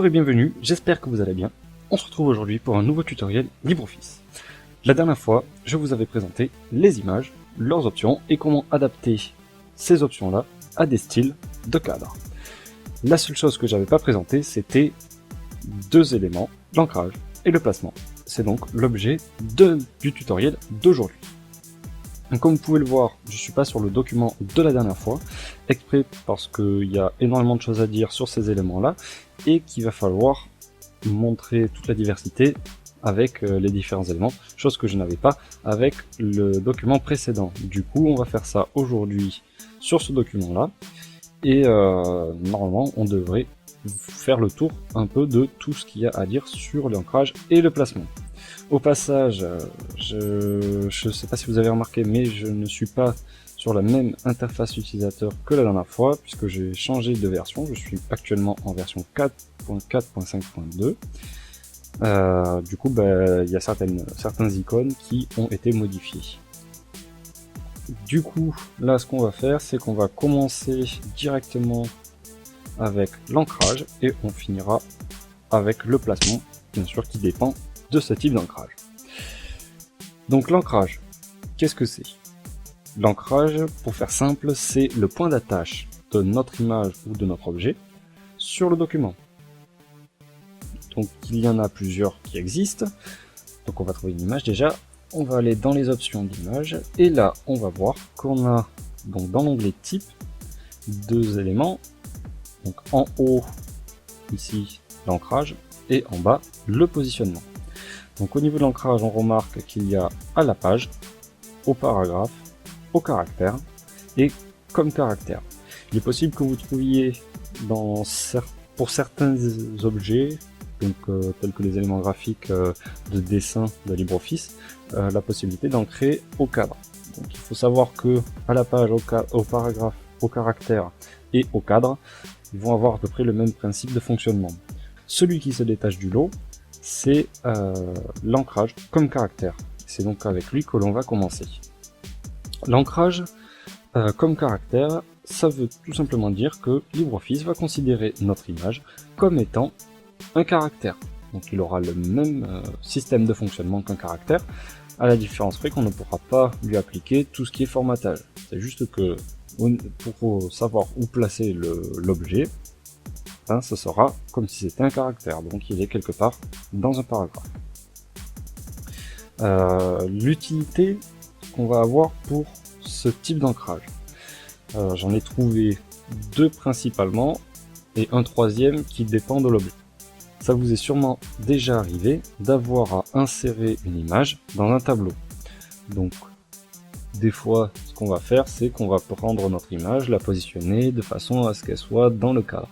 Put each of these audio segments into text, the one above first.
Bonjour et bienvenue, j'espère que vous allez bien. On se retrouve aujourd'hui pour un nouveau tutoriel LibreOffice. La dernière fois, je vous avais présenté les images, leurs options et comment adapter ces options-là à des styles de cadre. La seule chose que j'avais pas présentée, c'était deux éléments, l'ancrage et le placement. C'est donc l'objet du tutoriel d'aujourd'hui. Comme vous pouvez le voir, je suis pas sur le document de la dernière fois, exprès parce qu'il y a énormément de choses à dire sur ces éléments-là, et qu'il va falloir montrer toute la diversité avec les différents éléments, chose que je n'avais pas avec le document précédent. Du coup, on va faire ça aujourd'hui sur ce document-là, et normalement, on devrait faire le tour un peu de tout ce qu'il y a à dire sur l'ancrage et le placement. Au passage, je ne sais pas si vous avez remarqué, mais je ne suis pas sur la même interface utilisateur que la dernière fois, puisque j'ai changé de version. Je suis actuellement en version 4.4.5.2. Du coup, il y a certaines icônes qui ont été modifiées. Du coup, là, ce qu'on va faire, c'est qu'on va commencer directement avec l'ancrage et on finira avec le placement, bien sûr, qui dépend de ce type d'ancrage. Donc l'ancrage, qu'est-ce que c'est? L'ancrage, pour faire simple, c'est le point d'attache de notre image ou de notre objet sur le document. Donc il y en a plusieurs qui existent. Donc on va trouver une image déjà. On va aller dans les options d'image et là on va voir qu'on a donc dans l'onglet type deux éléments. Donc en haut ici l'ancrage et en bas le positionnement. Donc au niveau de l'ancrage, on remarque qu'il y a à la page, au paragraphe, au caractère et comme caractère. Il est possible que vous trouviez pour certains objets, donc tels que les éléments graphiques de dessin de LibreOffice, la possibilité d'ancrer au cadre. Donc il faut savoir que à la page, au paragraphe, au caractère et au cadre, ils vont avoir à peu près le même principe de fonctionnement. Celui qui se détache du lot, c'est l'ancrage comme caractère. C'est donc avec lui que l'on va commencer. L'ancrage comme caractère, ça veut tout simplement dire que LibreOffice va considérer notre image comme étant un caractère. Donc il aura le même système de fonctionnement qu'un caractère, à la différence près qu'on ne pourra pas lui appliquer tout ce qui est formatage. C'est juste que pour savoir où placer l'objet, ce sera comme si c'était un caractère, donc il est quelque part dans un paragraphe. L'utilité qu'on va avoir pour ce type d'ancrage, j'en ai trouvé deux principalement et un troisième qui dépend de l'objet. Ça vous est sûrement déjà arrivé d'avoir à insérer une image dans un tableau. Donc des fois, ce qu'on va faire, c'est qu'on va prendre notre image, la positionner de façon à ce qu'elle soit dans le cadre.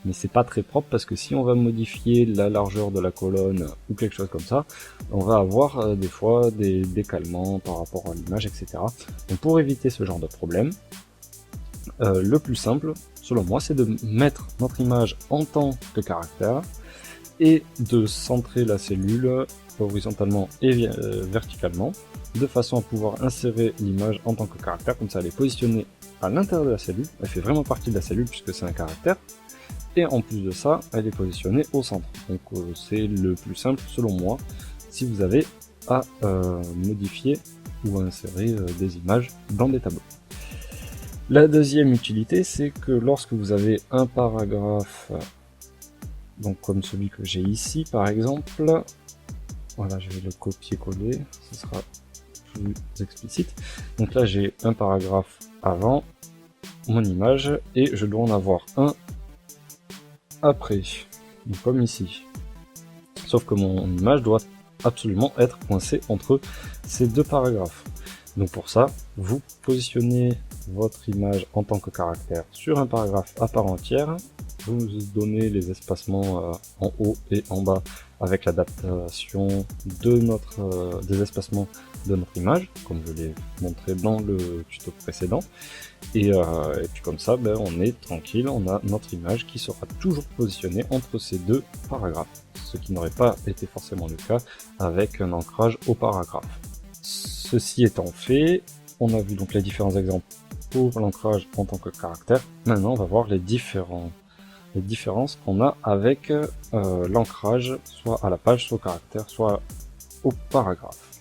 Mais c'est pas très propre parce que si on va modifier la largeur de la colonne ou quelque chose comme ça, on va avoir des fois des décalements par rapport à l'image, etc. Donc pour éviter ce genre de problème, le plus simple, selon moi, c'est de mettre notre image en tant que caractère et de centrer la cellule horizontalement et verticalement, de façon à pouvoir insérer l'image en tant que caractère, comme ça elle est positionnée à l'intérieur de la cellule, elle fait vraiment partie de la cellule puisque c'est un caractère, et en plus de ça, elle est positionnée au centre. Donc c'est le plus simple selon moi, si vous avez à modifier ou à insérer des images dans des tableaux. La deuxième utilité, c'est que lorsque vous avez un paragraphe, donc comme celui que j'ai ici par exemple, voilà, je vais le copier-coller, ce sera plus explicite. Donc là j'ai un paragraphe avant mon image et je dois en avoir un après, donc comme ici. Sauf que mon image doit absolument être coincée entre ces deux paragraphes. Donc pour ça, vous positionnez votre image en tant que caractère sur un paragraphe à part entière, vous donnez les espacements en haut et en bas avec l'adaptation des espacements de notre image, comme je l'ai montré dans le tuto précédent. Et puis comme ça, on est tranquille, on a notre image qui sera toujours positionnée entre ces deux paragraphes, ce qui n'aurait pas été forcément le cas avec un ancrage au paragraphe. Ceci étant fait, on a vu donc les différents exemples pour l'ancrage en tant que caractère. Maintenant, on va voir les différents les différences qu'on a avec l'ancrage, soit à la page, soit au caractère, soit au paragraphe.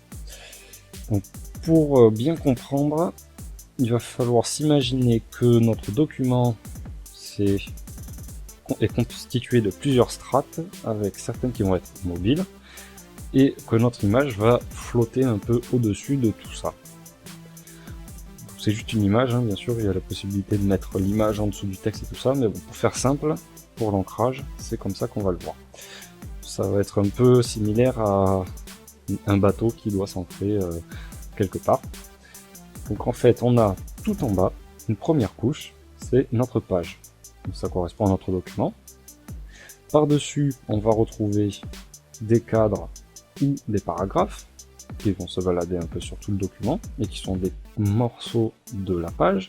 Donc, pour bien comprendre, il va falloir s'imaginer que notre document est constitué de plusieurs strates, avec certaines qui vont être mobiles, et que notre image va flotter un peu au-dessus de tout ça. C'est juste une image, hein, bien sûr, il y a la possibilité de mettre l'image en dessous du texte et tout ça, mais bon, pour faire simple, pour l'ancrage, c'est comme ça qu'on va le voir. Ça va être un peu similaire à un bateau qui doit s'ancrer quelque part. Donc en fait, on a tout en bas, une première couche, c'est notre page. Donc ça correspond à notre document. Par-dessus, on va retrouver des cadres ou des paragraphes qui vont se balader un peu sur tout le document et qui sont des morceaux de la page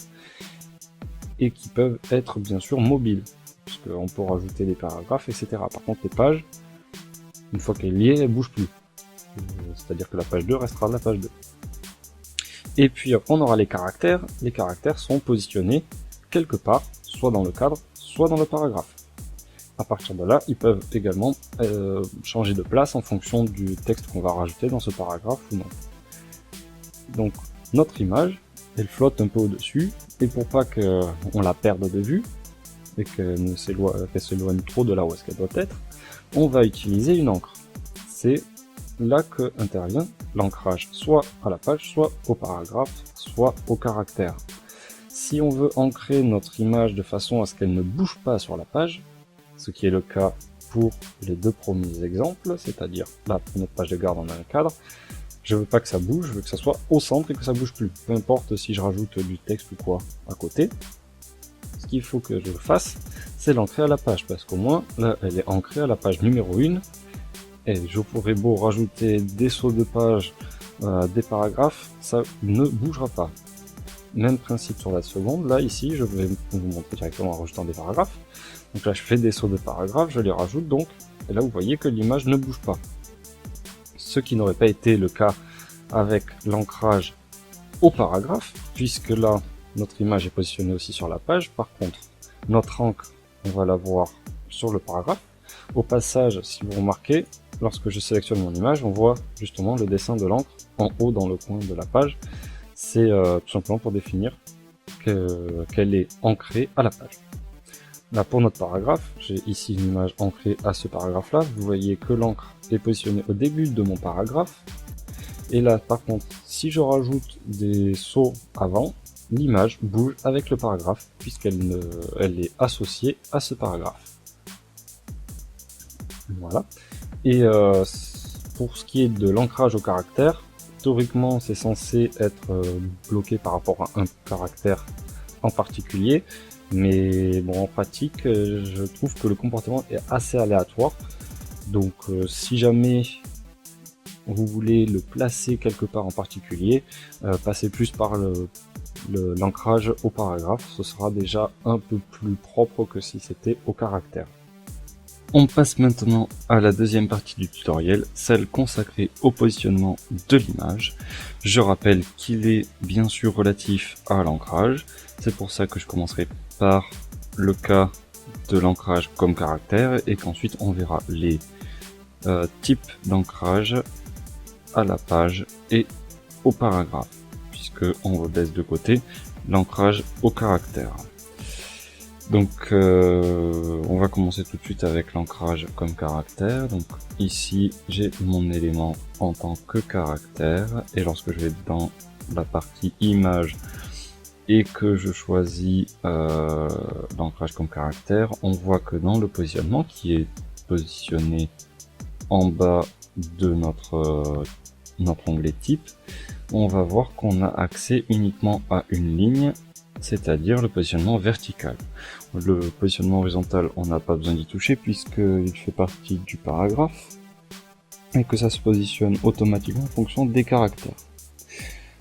et qui peuvent être bien sûr mobiles, puisqu'on peut rajouter des paragraphes, etc. Par contre, les pages, une fois qu'elle est liée, elle bouge plus. C'est-à-dire que la page 2 restera la page 2. Et puis on aura les caractères. Les caractères sont positionnés quelque part, soit dans le cadre, soit dans le paragraphe. À partir de là, ils peuvent également changer de place en fonction du texte qu'on va rajouter dans ce paragraphe ou non. Donc notre image, elle flotte un peu au-dessus, et pour pas qu'on la perde de vue, et qu'elle s'éloigne trop de là où est-ce qu'elle doit être, on va utiliser une encre. C'est là que intervient l'ancrage, soit à la page, soit au paragraphe, soit au caractère. Si on veut ancrer notre image de façon à ce qu'elle ne bouge pas sur la page, ce qui est le cas pour les deux premiers exemples, c'est-à-dire là, pour notre page de garde, on a un cadre, je veux pas que ça bouge, je veux que ça soit au centre et que ça bouge plus. Peu importe si je rajoute du texte ou quoi à côté, ce qu'il faut que je fasse, c'est l'ancrer à la page, parce qu'au moins, là, elle est ancrée à la page numéro 1, et je pourrais beau rajouter des sauts de page, des paragraphes, ça ne bougera pas. Même principe sur la seconde, là ici je vais vous montrer directement en rajoutant des paragraphes. Donc là je fais des sauts de paragraphes, je les rajoute donc, et là vous voyez que l'image ne bouge pas. Ce qui n'aurait pas été le cas avec l'ancrage au paragraphe, puisque là notre image est positionnée aussi sur la page. Par contre, notre encre, on va la voir sur le paragraphe. Au passage, si vous remarquez, lorsque je sélectionne mon image, on voit justement le dessin de l'encre en haut dans le coin de la page. C'est tout simplement pour définir qu'elle est ancrée à la page. Là, pour notre paragraphe, j'ai ici une image ancrée à ce paragraphe-là. Vous voyez que l'encre est positionnée au début de mon paragraphe. Et là, par contre, si je rajoute des sauts avant, l'image bouge avec le paragraphe, elle est associée à ce paragraphe. Voilà. Et pour ce qui est de l'ancrage au caractère, théoriquement, c'est censé être bloqué par rapport à un caractère en particulier, mais bon, en pratique, je trouve que le comportement est assez aléatoire. Donc, si jamais vous voulez le placer quelque part en particulier, passez plus par l'ancrage au paragraphe. Ce sera déjà un peu plus propre que si c'était au caractère. On passe maintenant à la deuxième partie du tutoriel, celle consacrée au positionnement de l'image. Je rappelle qu'il est bien sûr relatif à l'ancrage, c'est pour ça que je commencerai par le cas de l'ancrage comme caractère et qu'ensuite on verra les types d'ancrage à la page et au paragraphe, puisque on baisse de côté l'ancrage au caractère. Donc on va commencer tout de suite avec l'ancrage comme caractère. Donc ici j'ai mon élément en tant que caractère, et lorsque je vais dans la partie image et que je choisis l'ancrage comme caractère, on voit que dans le positionnement qui est positionné en bas de notre onglet type, on va voir qu'on a accès uniquement à une ligne, c'est-à-dire le positionnement vertical. Le positionnement horizontal, on n'a pas besoin d'y toucher puisqu'il fait partie du paragraphe et que ça se positionne automatiquement en fonction des caractères.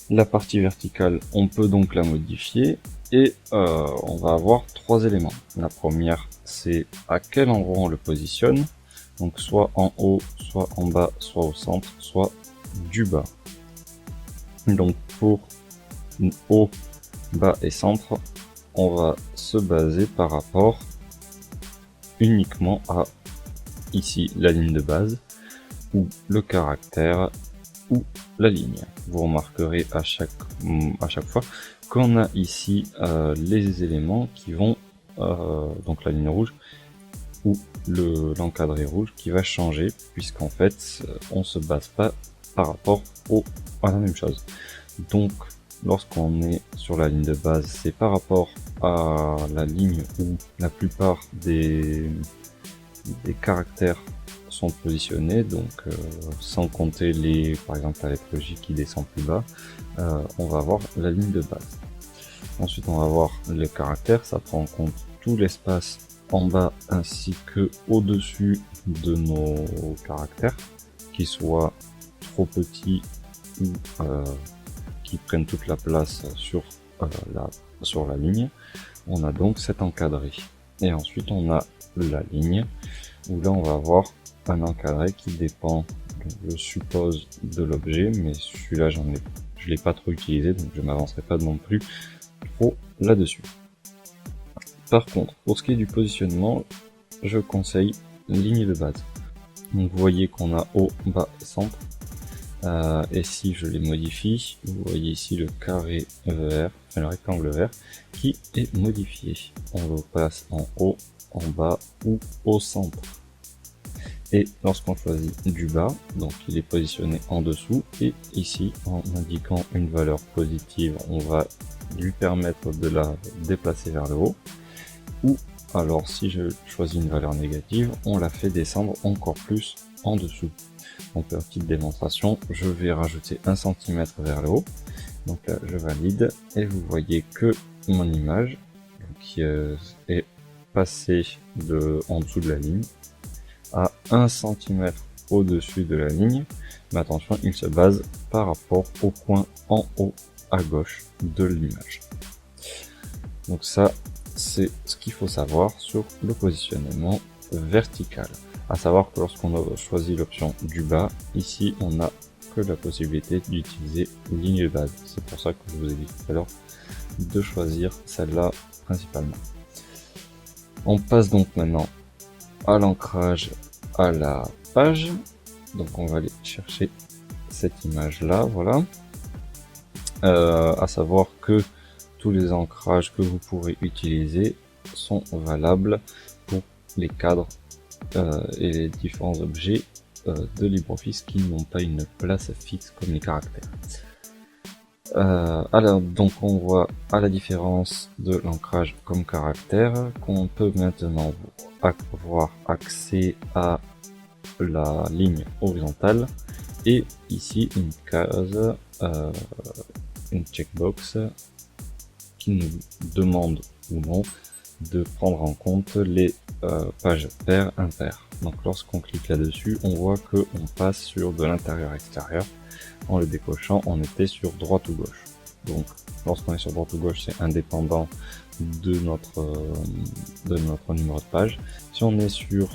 La partie verticale, on peut donc la modifier et on va avoir trois éléments. La première, c'est à quel endroit on le positionne, donc soit en haut, soit en bas, soit au centre, soit du bas. Donc pour haut, bas et centre, on va se baser par rapport uniquement à ici la ligne de base, ou le caractère, ou la ligne. Vous remarquerez à chaque fois qu'on a ici les éléments qui vont, donc la ligne rouge, ou l'encadré rouge qui va changer, puisqu'en fait on se base pas par rapport à la même chose. Donc lorsqu'on est sur la ligne de base, c'est par rapport à la ligne où la plupart des caractères sont positionnés, donc sans compter par exemple la lettre J qui descend plus bas, on va avoir la ligne de base. Ensuite on va voir les caractères, ça prend en compte tout l'espace en bas ainsi que au-dessus de nos caractères, qui soient trop petits ou qui prennent toute la place sur la ligne. On a donc cet encadré. Et ensuite on a la ligne, où là on va avoir un encadré qui dépend, je suppose, de l'objet, mais celui-là je l'ai pas trop utilisé, donc je m'avancerai pas non plus trop là-dessus. Par contre, pour ce qui est du positionnement, je conseille ligne de base. Donc vous voyez qu'on a haut, bas, centre. Et si je les modifie, vous voyez ici le carré vert, enfin le rectangle vert, qui est modifié. On le passe en haut, en bas ou au centre. Et lorsqu'on choisit du bas, donc il est positionné en dessous, et ici en indiquant une valeur positive, on va lui permettre de la déplacer vers le haut, ou alors si je choisis une valeur négative, on la fait descendre encore plus en dessous. Donc petite démonstration, je vais rajouter 1 cm vers le haut, donc là je valide, et vous voyez que mon image qui est passée en dessous de la ligne à 1 cm au-dessus de la ligne, mais attention, il se base par rapport au point en haut à gauche de l'image. Donc ça, c'est ce qu'il faut savoir sur le positionnement vertical. À savoir que lorsqu'on a choisi l'option du bas, ici on n'a que la possibilité d'utiliser ligne de base. C'est pour ça que je vous ai dit tout à l'heure de choisir celle-là principalement. On passe donc maintenant à l'ancrage à la page. Donc on va aller chercher cette image là, voilà. À savoir que tous les ancrages que vous pourrez utiliser sont valables pour les cadres et les différents objets de LibreOffice qui n'ont pas une place fixe comme les caractères. Alors, donc on voit à la différence de l'ancrage comme caractère qu'on peut maintenant avoir accès à la ligne horizontale et ici une case, une checkbox qui nous demande ou non de prendre en compte les pages paires impaires. Donc lorsqu'on clique là-dessus, on voit que on passe sur de l'intérieur-extérieur. En le décochant, on était sur droite ou gauche. Donc lorsqu'on est sur droite ou gauche, c'est indépendant de notre numéro de page. Si on est sur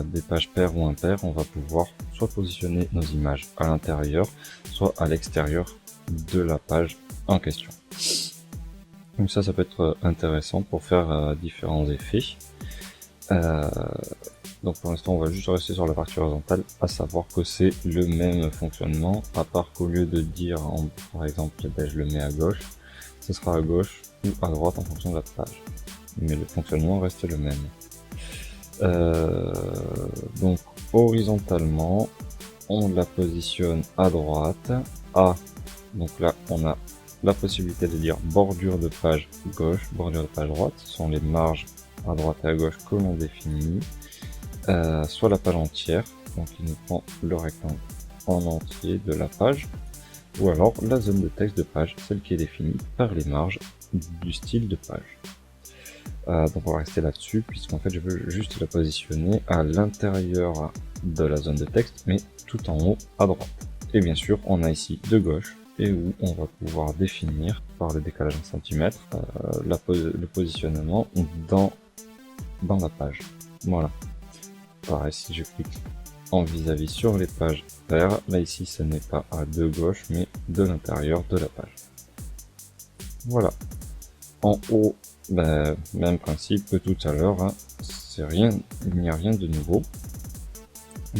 des pages paires ou impaires, on va pouvoir soit positionner nos images à l'intérieur, soit à l'extérieur de la page en question. Donc ça peut être intéressant pour faire différents effets. Donc pour l'instant on va juste rester sur la partie horizontale, à savoir que c'est le même fonctionnement, à part qu'au lieu de dire par exemple je le mets à gauche, ce sera à gauche ou à droite en fonction de la page. Mais le fonctionnement reste le même. Donc horizontalement, on la positionne à droite, donc là on a la possibilité de dire bordure de page gauche, bordure de page droite, ce sont les marges à droite et à gauche que l'on définit, soit la page entière, donc il nous prend le rectangle en entier de la page, ou alors la zone de texte de page, celle qui est définie par les marges du style de page. Donc on va rester là-dessus, puisqu'en fait je veux juste la positionner à l'intérieur de la zone de texte, mais tout en haut à droite. Et bien sûr, on a ici de gauche, et où on va pouvoir définir par le décalage en centimètres le positionnement dans la page. Voilà. Pareil, si je clique en vis-à-vis sur les pages paires, là ici ce n'est pas de gauche mais de l'intérieur de la page. Voilà. En haut, même principe que tout à l'heure, hein, il n'y a rien de nouveau.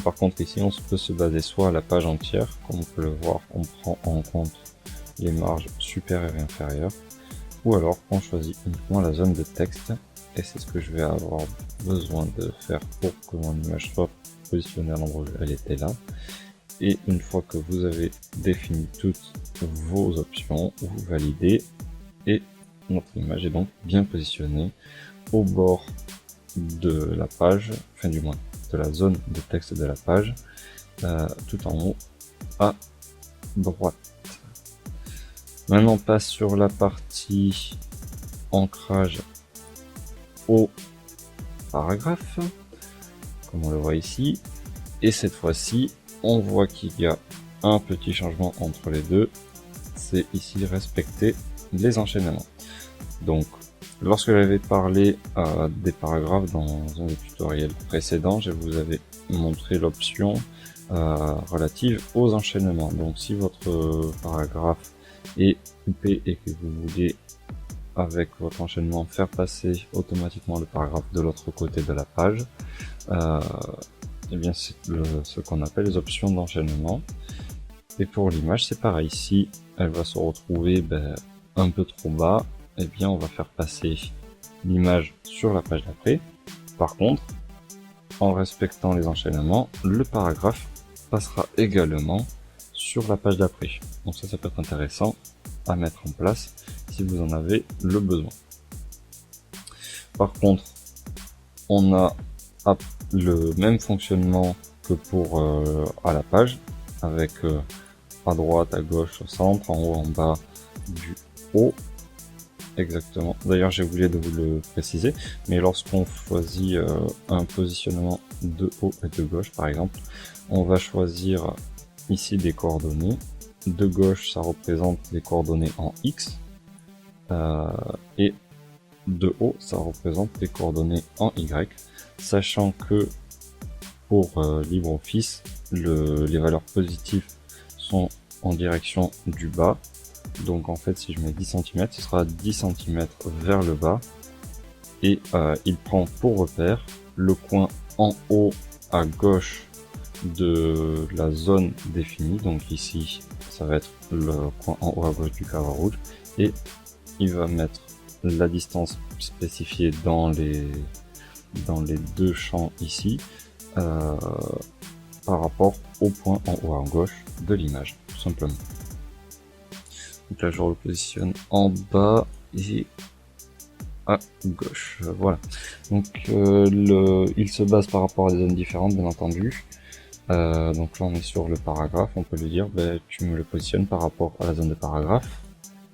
Par contre ici on peut se baser soit à la page entière, comme on peut le voir, on prend en compte les marges supérieures et inférieures, ou alors on choisit uniquement la zone de texte, et c'est ce que je vais avoir besoin de faire pour que mon image soit positionnée à l'endroit où elle était là. Et une fois que vous avez défini toutes vos options, vous validez, et notre image est donc bien positionnée au bord de la page, enfin du moins de la zone de texte de la page, tout en haut à droite. Maintenant on passe sur la partie ancrage au paragraphe, comme on le voit ici, et cette fois-ci on voit qu'il y a un petit changement entre les deux, c'est ici respecter les enchaînements. Donc lorsque j'avais parlé des paragraphes dans un des tutoriels précédents, je vous avais montré l'option relative aux enchaînements. Donc si votre paragraphe est coupé et que vous voulez avec votre enchaînement faire passer automatiquement le paragraphe de l'autre côté de la page, et bien c'est ce qu'on appelle les options d'enchaînement. Et pour l'image c'est pareil, si elle va se retrouver un peu trop bas, et bien on va faire passer l'image sur la page d'après. Par contre, en respectant les enchaînements, le paragraphe passera également sur la page d'après. Donc ça peut être intéressant à mettre en place si vous en avez le besoin. Par contre, on a le même fonctionnement que pour à la page, avec à droite, à gauche, au centre, en haut, en bas, du haut. Exactement. D'ailleurs, j'ai oublié de vous le préciser, mais lorsqu'on choisit un positionnement de haut et de gauche, par exemple, on va choisir ici des coordonnées. De gauche, ça représente les coordonnées en X, et de haut, ça représente les coordonnées en Y, sachant que pour LibreOffice, les valeurs positives sont en direction du bas. Donc en fait si je mets 10 cm, ce sera 10 cm vers le bas, et il prend pour repère le coin en haut à gauche de la zone définie. Donc ici ça va être le coin en haut à gauche du cadre rouge, et il va mettre la distance spécifiée dans les deux champs ici par rapport au point en haut à gauche de l'image, tout simplement. Donc là je le positionne en bas et à gauche, voilà. Donc il se base par rapport à des zones différentes, bien entendu. Donc là on est sur le paragraphe, on peut lui dire tu me le positionnes par rapport à la zone de paragraphe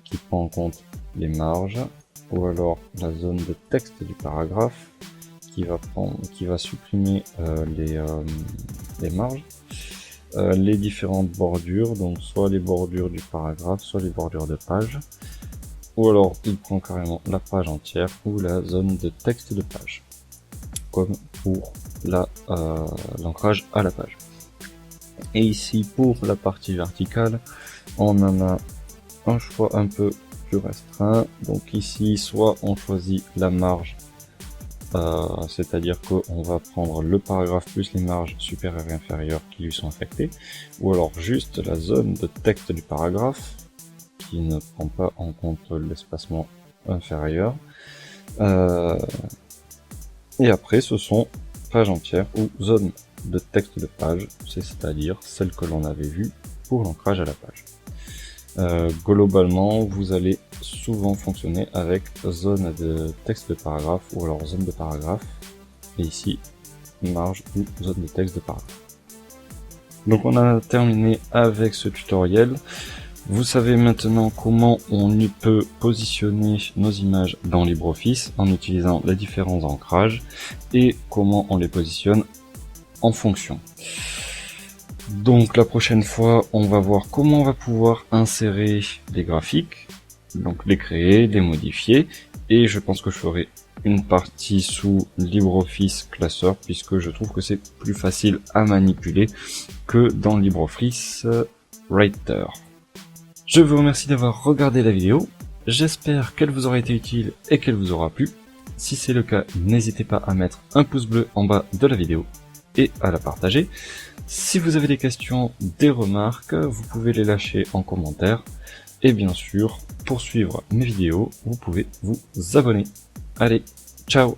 qui prend en compte les marges, ou alors la zone de texte du paragraphe qui va supprimer les marges, les différentes bordures, donc soit les bordures du paragraphe, soit les bordures de page, ou alors il prend carrément la page entière ou la zone de texte de page, comme pour l'ancrage à la page. Et ici pour la partie verticale, on en a un choix un peu plus restreint. Donc ici soit on choisit la marge, c'est-à-dire qu'on va prendre le paragraphe plus les marges supérieures et inférieures qui lui sont affectées, ou alors juste la zone de texte du paragraphe qui ne prend pas en compte l'espacement inférieur, et après ce sont pages entières ou zones de texte de page, c'est-à-dire celle que l'on avait vue pour l'ancrage à la page. Globalement, vous allez souvent fonctionner avec zone de texte de paragraphe ou alors zone de paragraphe, et ici marge ou zone de texte de paragraphe. Donc on a terminé avec ce tutoriel. Vous savez maintenant comment on y peut positionner nos images dans LibreOffice en utilisant les différents ancrages et comment on les positionne en fonction. Donc la prochaine fois, on va voir comment on va pouvoir insérer des graphiques, donc les créer, les modifier, et je pense que je ferai une partie sous LibreOffice Classeur puisque je trouve que c'est plus facile à manipuler que dans LibreOffice Writer. Je vous remercie d'avoir regardé la vidéo, j'espère qu'elle vous aura été utile et qu'elle vous aura plu. Si c'est le cas, n'hésitez pas à mettre un pouce bleu en bas de la vidéo et à la partager. Si vous avez des questions, des remarques, vous pouvez les lâcher en commentaire. Et bien sûr, pour suivre mes vidéos, vous pouvez vous abonner. Allez, ciao!